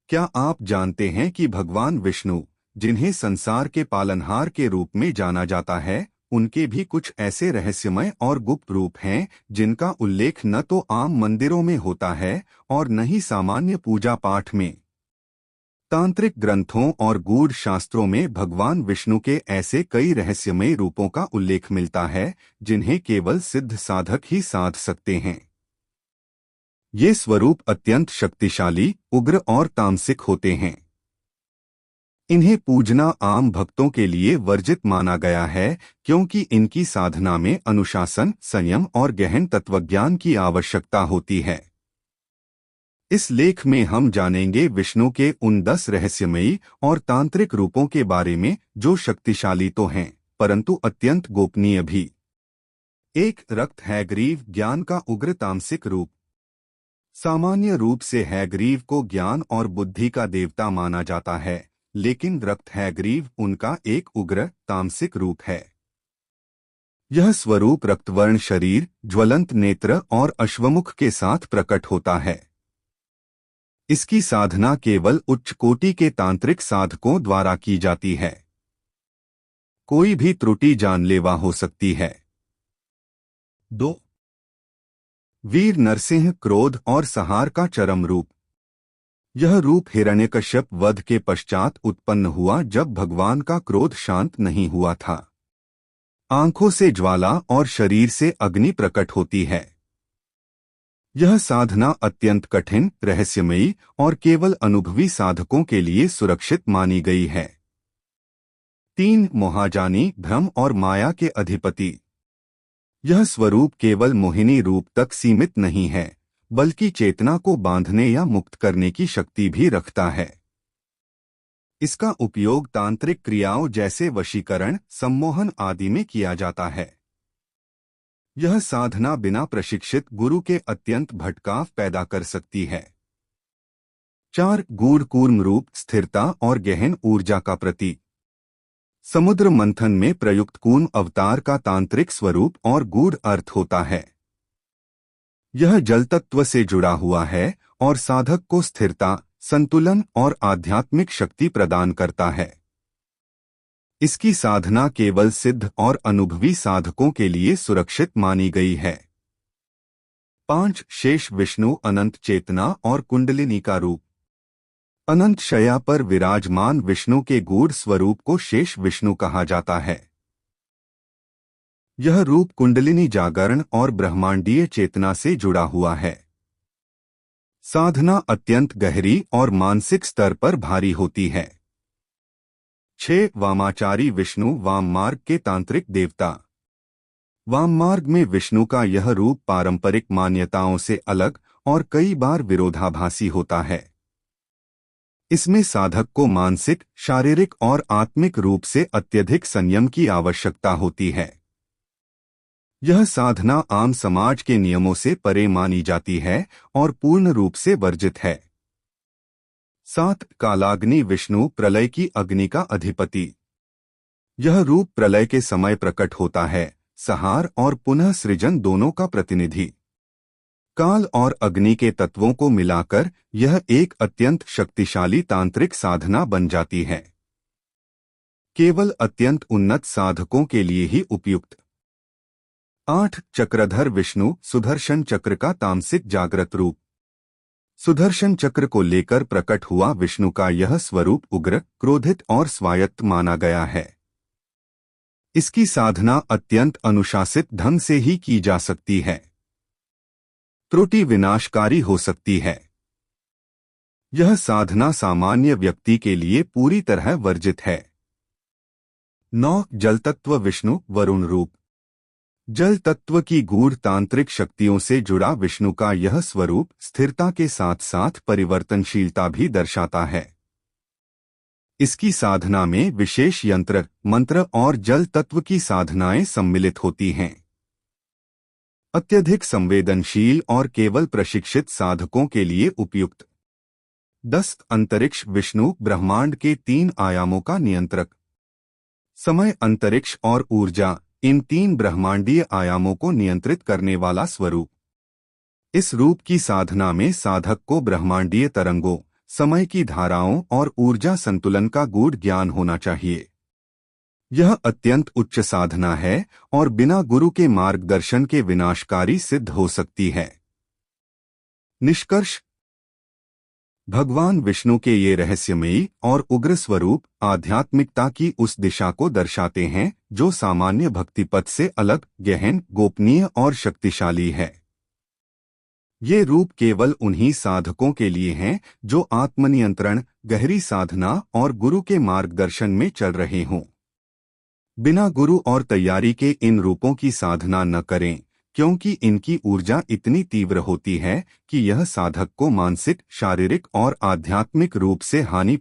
क्या आप जानते हैं कि भगवान विष्णु, जिन्हें संसार के पालनहार के रूप में जाना जाता है, उनके भी कुछ ऐसे रहस्यमय और गुप्त रूप हैं जिनका उल्लेख न तो आम मंदिरों में होता है और न ही सामान्य पूजा पाठ में। तांत्रिक ग्रंथों और गूढ़ शास्त्रों में भगवान विष्णु के ऐसे कई रहस्यमय रूपों का उल्लेख मिलता है जिन्हें केवल सिद्ध साधक ही साध सकते हैं। ये स्वरूप अत्यंत शक्तिशाली, उग्र और तामसिक होते हैं। इन्हें पूजना आम भक्तों के लिए वर्जित माना गया है क्योंकि इनकी साधना में अनुशासन, संयम और गहन तत्वज्ञान की आवश्यकता होती है। इस लेख में हम जानेंगे विष्णु के उन 10 रहस्यमयी और तांत्रिक रूपों के बारे में जो शक्तिशाली तो हैं परंतु अत्यंत गोपनीय भी। एक, रक्त हैग्रीव, ज्ञान का उग्र तामसिक रूप। सामान्य रूप से हैग्रीव को ज्ञान और बुद्धि का देवता माना जाता है, लेकिन रक्त हैग्रीव उनका एक उग्र तामसिक रूप है। यह स्वरूप रक्तवर्ण शरीर, ज्वलंत नेत्र और अश्वमुख के साथ प्रकट होता है। इसकी साधना केवल उच्च कोटि के तांत्रिक साधकों द्वारा की जाती है। कोई भी त्रुटि जानलेवा हो सकती है। 2, वीर नरसिंह, क्रोध और संहार का चरम रूप। यह रूप हिरण्यकश्यप वध के पश्चात उत्पन्न हुआ जब भगवान का क्रोध शांत नहीं हुआ था। आंखों से ज्वाला और शरीर से अग्नि प्रकट होती है। यह साधना अत्यंत कठिन, रहस्यमयी और केवल अनुभवी साधकों के लिए सुरक्षित मानी गई है। 3, मोहाजानी, भ्रम और माया के अधिपति। यह स्वरूप केवल मोहिनी रूप तक सीमित नहीं है, बल्कि चेतना को बांधने या मुक्त करने की शक्ति भी रखता है। इसका उपयोग तांत्रिक क्रियाओं जैसे वशीकरण, सम्मोहन आदि में किया जाता है। यह साधना बिना प्रशिक्षित गुरु के अत्यंत भटकाव पैदा कर सकती है। 4, गूढ़ कूर्म रूप, स्थिरता और गहन ऊर्जा का प्रतीक। समुद्र मंथन में प्रयुक्त कूर्म अवतार का तांत्रिक स्वरूप और गूढ़ अर्थ होता है। यह जल तत्व से जुड़ा हुआ है और साधक को स्थिरता, संतुलन और आध्यात्मिक शक्ति प्रदान करता है। इसकी साधना केवल सिद्ध और अनुभवी साधकों के लिए सुरक्षित मानी गई है। 5, शेष विष्णु, अनंत चेतना और कुंडलिनी का रूप। अनंत शया पर विराजमान विष्णु के गूढ़ स्वरूप को शेष विष्णु कहा जाता है। यह रूप कुंडलिनी जागरण और ब्रह्मांडीय चेतना से जुड़ा हुआ है। साधना अत्यंत गहरी और मानसिक स्तर पर भारी होती है। 6, वामाचारी विष्णु, वाम मार्ग के तांत्रिक देवता। वाम मार्ग में विष्णु का यह रूप पारंपरिक मान्यताओं से अलग और कई बार विरोधाभासी होता है। इसमें साधक को मानसिक, शारीरिक और आत्मिक रूप से अत्यधिक संयम की आवश्यकता होती है। यह साधना आम समाज के नियमों से परे मानी जाती है और पूर्ण रूप से वर्जित है। 7, कालाग्नि विष्णु, प्रलय की अग्नि का अधिपति। यह रूप प्रलय के समय प्रकट होता है, संहार और पुनः सृजन दोनों का प्रतिनिधि। काल और अग्नि के तत्वों को मिलाकर यह एक अत्यंत शक्तिशाली तांत्रिक साधना बन जाती है। केवल अत्यंत उन्नत साधकों के लिए ही उपयुक्त। 8, चक्रधर विष्णु, सुदर्शन चक्र का तामसिक जागृत रूप। सुदर्शन चक्र को लेकर प्रकट हुआ विष्णु का यह स्वरूप उग्र, क्रोधित और स्वायत्त माना गया है। इसकी साधना अत्यंत अनुशासित ढंग से ही की जा सकती है। त्रुटि विनाशकारी हो सकती है। यह साधना सामान्य व्यक्ति के लिए पूरी तरह वर्जित है। 9, जल तत्व विष्णु, वरुण रूप। जल तत्व की गूढ़ तांत्रिक शक्तियों से जुड़ा विष्णु का यह स्वरूप स्थिरता के साथ साथ परिवर्तनशीलता भी दर्शाता है। इसकी साधना में विशेष यंत्र, मंत्र और जल तत्व की साधनाएं सम्मिलित होती हैं। अत्यधिक संवेदनशील और केवल प्रशिक्षित साधकों के लिए उपयुक्त। 10, अंतरिक्ष विष्णु, ब्रह्मांड के 3 आयामों का नियंत्रक। समय, अंतरिक्ष और ऊर्जा, इन 3 ब्रह्मांडीय आयामों को नियंत्रित करने वाला स्वरूप। इस रूप की साधना में साधक को ब्रह्मांडीय तरंगों, समय की धाराओं और ऊर्जा संतुलन का गूढ़ ज्ञान होना चाहिए। यह अत्यंत उच्च साधना है और बिना गुरु के मार्गदर्शन के विनाशकारी सिद्ध हो सकती है। निष्कर्ष: भगवान विष्णु के ये रहस्यमयी और उग्र स्वरूप आध्यात्मिकता की उस दिशा को दर्शाते हैं जो सामान्य भक्ति पथ से अलग, गहन, गोपनीय और शक्तिशाली है। ये रूप केवल उन्हीं साधकों के लिए हैं जो आत्मनियंत्रण, गहरी साधना और गुरु के मार्गदर्शन में चल रहे हों। बिना गुरु और तैयारी के इन रूपों की साधना न करें, क्योंकि इनकी ऊर्जा इतनी तीव्र होती है कि यह साधक को मानसिक, शारीरिक और आध्यात्मिक रूप से हानि